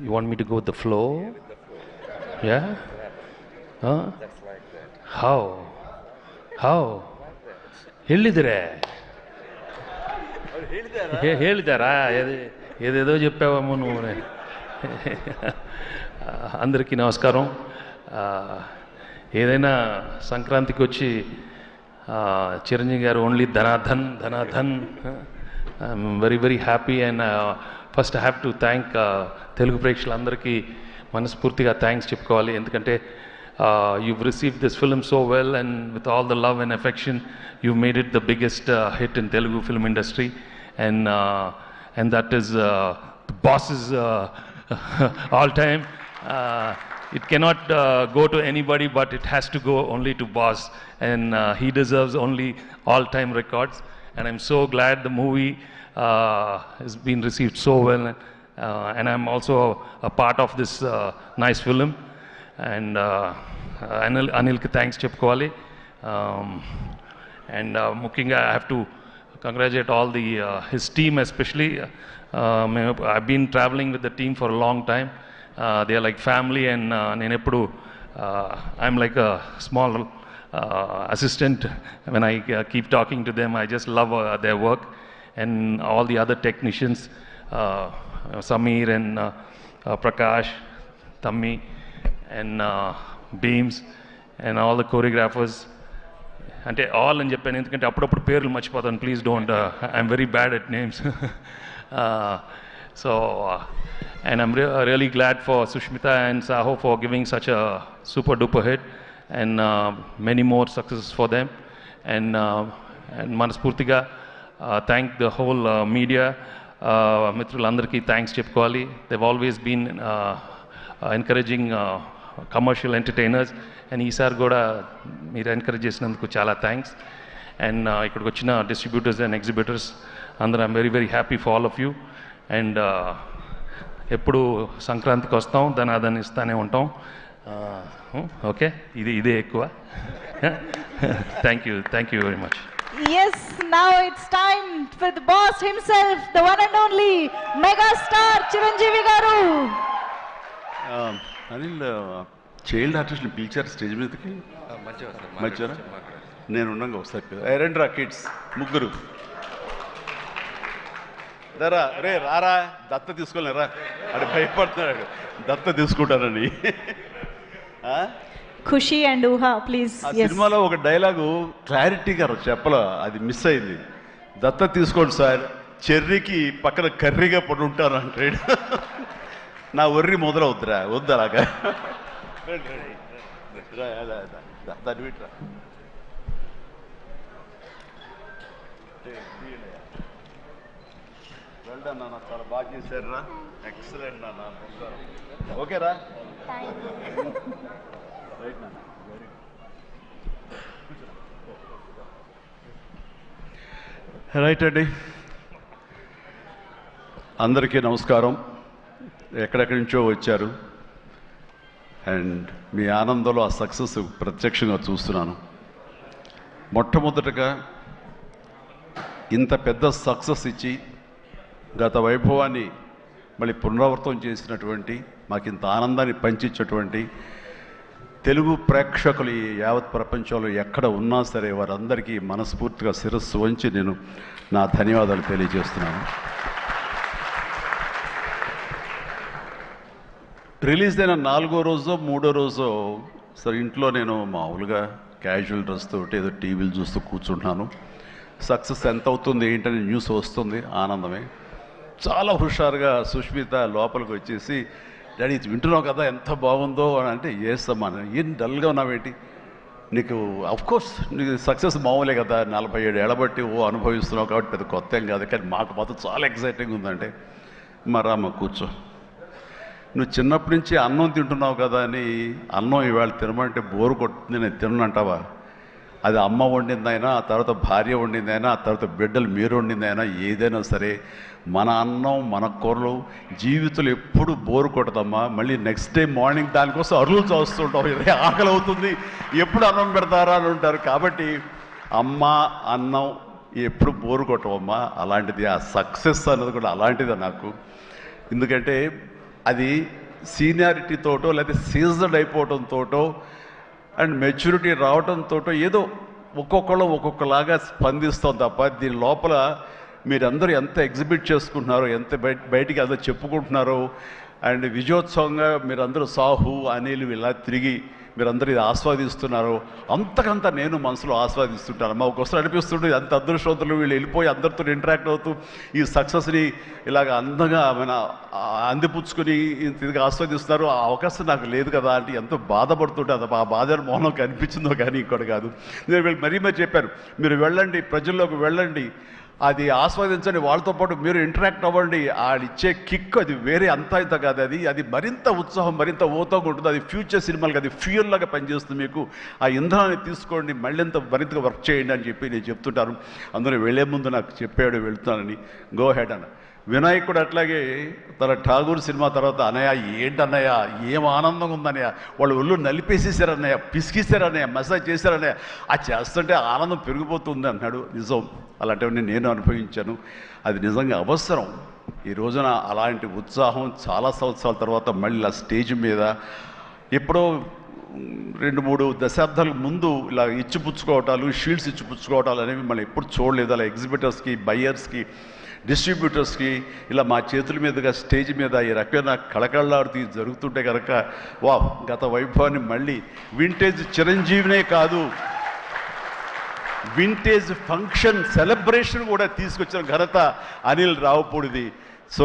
You want me to go with the flow? Yeah? Huh? How? How? ಹೇಳಿದಿರೆ ಹೇಳಿದಾರಾ ఏదేదో చెప్పావమ్మో నువ్వు. అందరికీ నమస్కారం. ఏదైనా సంక్రాంతికి వచ్చి చిరంజీవి గారు ఓన్లీ ధనాధన్ ధనాధన్. I'm very very happy. And first I have to thank Telugu ప్రేక్షకులందరికీ మనస్ఫూర్తిగా థ్యాంక్స్ చెప్పుకోవాలి. ఎందుకంటే you've received this film so well, and with all the love and affection, you've made it the biggest hit in Telugu film industry, and that is the boss's all time. It cannot go to anybody, but it has to go only to boss, and he deserves only all-time records. And I'm so glad the movie has been received so well, and I'm also a part of this nice film. And Anilki thanks చెప్పుకోవాలి. And ముఖ్యంగా I have to congratulate all his team especially. I've been traveling with the team for a long time. They are like family, and నేను ఎప్పుడు I'm like a small assistant when I keep talking to them. I just love their work, and all the other technicians, Samir and Prakash, Tammi, and beams, and all the choreographers. అంటే all అని చెప్పాను ఎందుకంటే అప్పుడప్పుడు పేర్లు మర్చిపోతాను. Please don't, I'm very bad at names. So and I'm really glad for Sushmita and Saho for giving such a super duper hit, and many more successes for them. And మనస్ఫూర్తిగా thank the whole media మిత్రులందరికీ thanks చెప్పుకోవాలి. they've always been encouraging commercial entertainers, and ఈసారి కూడా మీరు encourage చేసినందుకు చాలా thanks. And ఇక్కడికి వచ్చిన డిస్ట్రిబ్యూటర్స్ అండ్ ఎగ్జిబిటర్స్ అందరూ I'm very very happy for all of you. And ఎప్పుడు సంక్రాంతికి వస్తాం, దాన్ని ఇస్తానే ఉంటాం. ఓకే, ఇదే ఎక్కువ. Thank you very much. Yes, now it's time for the boss himself, the one and only mega star Chiranjeevi garu. Anil, child ఆర్టిస్ట్ని పిలిచారు స్టేజ్ మీదకి. మధ్యాహ్నం నేను ఉన్నాగా ఒకసారి రండి రా కిడ్స్ ముగ్గురు దరా రే రారా దత్త తీసుకోలేరా అక్కడ భయపడుతున్నాడు దత్త తీసుకుంటానని. ఖుషి అండ్ ఊహా ప్లీజ్. ఆ సినిమాలో ఒక డైలాగు క్లారిటీగా చెప్పలో అది మిస్ అయింది. దత్త తీసుకోండి సార్, చెర్రీకి పక్కన కర్రీగా పడి ఉంటాను అంటాడు. నా ఒర్రి మొదలవుద్దురా, వద్దు అలాగా. దాన్ని విట్రా. వెల్డన్ నాన్న, చాలా బాగా చేశారు రా, ఎక్సలెంట్ నాన్న. ఓకేరా, రైట్ నాన్న, వెరీ గుడ్. రైట్ అండి, అందరికీ నమస్కారం. ఎక్కడెక్కడి నుంచో వచ్చారు, అండ్ మీ ఆనందంలో ఆ సక్సెస్ ప్రత్యక్షంగా చూస్తున్నాను. మొట్టమొదటగా ఇంత పెద్ద సక్సెస్ ఇచ్చి గత వైభవాన్ని మళ్ళీ పునరావృతం చేసినటువంటి, మాకు ఇంత ఆనందాన్ని పంచించేటువంటి తెలుగు ప్రేక్షకులు ఈ యావత్ ప్రపంచంలో ఎక్కడ ఉన్నా సరే వారందరికీ మనస్ఫూర్తిగా శిరస్సు వంచి నేను నా ధన్యవాదాలు తెలియజేస్తున్నాను. రిలీజ్ అయిన 4వ రోజో 3వ రోజో సరే ఇంట్లో నేను మామూలుగా క్యాజువల్ డ్రెస్ తోటి ఏదో టీవీలు చూస్తూ కూర్చుంటున్నాను. సక్సెస్ ఎంత అవుతుంది ఏంటని న్యూస్ వస్తుంది, ఆనందమే. చాలా హుషారుగా సుష్మిత లోపలికి వచ్చేసి, డాడీ వింటున్నావు కదా ఎంత బాగుందో అని అంటే, ఏసమ్మా ఏం డల్గా ఉన్నావేంటి, నీకు అఫ్కోర్స్ నీకు సక్సెస్ మామూలే కదా, 47 ఏళ్ళ బట్టి అనుభవిస్తున్నావు కాబట్టి పెద్ద కొత్త ఏం కాదు, కానీ మాకు మాత్రం చాలా ఎక్సైటింగ్ ఉందంటే, మరమ్మ కూర్చో, నువ్వు చిన్నప్పటి నుంచి అన్నం తింటున్నావు కదా అని అన్నం ఇవాళ తినమంటే బోరు కొట్టుతుంది, నేను తిననంటావా? అది అమ్మ వండిందైనా, ఆ తర్వాత భార్య వండిందైనా, ఆ తర్వాత బిడ్డలు మీరు వండిందైనా, ఏదైనా సరే మన అన్నం మన కూరలు జీవితంలో ఎప్పుడు బోరు కొట్టదమ్మా. మళ్ళీ నెక్స్ట్ డే మార్నింగ్ దానికోసం అరువులు చూస్తుంటాం, ఇదే ఆకలి అవుతుంది, ఎప్పుడు అన్నం పెడతారా అని ఉంటారు. కాబట్టి అమ్మ అన్నం ఎప్పుడు బోరు కొట్టవమ్మా, అలాంటిది ఆ సక్సెస్ అన్నది కూడా అలాంటిదే నాకు. ఎందుకంటే అది సీనియారిటీతోటో లేదా సీజన్ అయిపోవడంతోటో అండ్ మెచ్యూరిటీ రావడంతో ఏదో ఒక్కొక్కళ్ళు ఒక్కొక్కలాగా స్పందిస్తాం తప్ప దీని లోపల మీరందరూ ఎంత ఎగ్జిబిట్ చేసుకుంటున్నారో, ఎంత బయటికి అందరూ చెప్పుకుంటున్నారో, అండ్ విజయోత్సవంగా మీరందరూ సాహు అనిల్ ఇలా తిరిగి మీరందరూ ఇది ఆస్వాదిస్తున్నారు, అంతకంత నేను మనసులో ఆస్వాదిస్తుంటాను. మా ఒక్కొక్కసారి అనిపిస్తుంటే అంత అదృష్టవంతులు వీళ్ళు వెళ్ళిపోయి అందరితో ఇంటరాక్ట్ అవుతూ ఈ సక్సెస్ని ఇలాగ అందంగా అందిపుచ్చుకొని ఇదిగా ఆస్వాదిస్తున్నారు. ఆ అవకాశం నాకు లేదు కదా అంటే ఎంతో బాధపడుతుంటే అది ఆ బాధ మౌనం కనిపించిందో కానీ ఇంకోటి కాదు. నేను వీళ్ళు మరీ చెప్పాను, మీరు వెళ్ళండి, ప్రజల్లోకి వెళ్ళండి, అది ఆస్వాదించండి, వాళ్ళతో పాటు మీరు ఇంటరాక్ట్ అవ్వండి, ఇచ్చే కిక్ అది వేరే అంతా ఇంత కాదు, అది మరింత ఉత్సాహం మరింత ఓతోగా ఉంటుంది. అది ఫ్యూచర్ సినిమాలకు అది ఫ్యూయల్ లాగా పనిచేస్తుంది. మీకు ఆ ఇంధనాన్ని తీసుకోండి, మరింతగా వర్క్ చేయండి అని చెప్పి నేను చెప్తుంటాను. అందరూ వెళ్లే ముందు నాకు చెప్పాడు వెళ్తానని, గో హెడ్ అన్న. వినాయక్ కూడా అట్లాగే తన ఠాగూర్ సినిమా తర్వాత, అన్నయ్య ఏంటన్నయ్య ఏం ఆనందంగా ఉందన్నయ్య, వాళ్ళు ఒళ్ళు నలిపేసేసారన్నయ్య, పిసికిస్తారన్నయ్య, మసాజ్ చేశారన్నయ్య, అది చేస్తుంటే ఆనందం పెరిగిపోతుంది అన్నాడు. నిజం, అలాంటివన్నీ నేను అనుభవించాను. అది నిజంగా అవసరం. ఈ రోజున అలాంటి ఉత్సాహం చాలా సంవత్సరాల తర్వాత మళ్ళీ ఆ స్టేజ్ మీద ఎప్పుడో 2-3 దశాబ్దాలకు ముందు ఇలా ఇచ్చిపుచ్చుకోవటాలు, షీల్డ్స్ ఇచ్చిపుచ్చుకోవటాలు అనేవి మనం ఎప్పుడు చూడలేదు. అలా ఎగ్జిబిటర్స్కి, బయ్యర్స్కి, డిస్ట్రిబ్యూటర్స్కి ఇలా మా చేతుల మీదుగా స్టేజ్ మీద ఈ రకమైన కళకళలాడుతూ జరుగుతుంటే కనుక గత వైభవాన్ని మళ్ళీ వింటేజ్ చిరంజీవినే కాదు, వింటేజ్ ఫంక్షన్ సెలబ్రేషన్ కూడా తీసుకొచ్చిన ఘనత అనిల్ రావుపూడిది. సో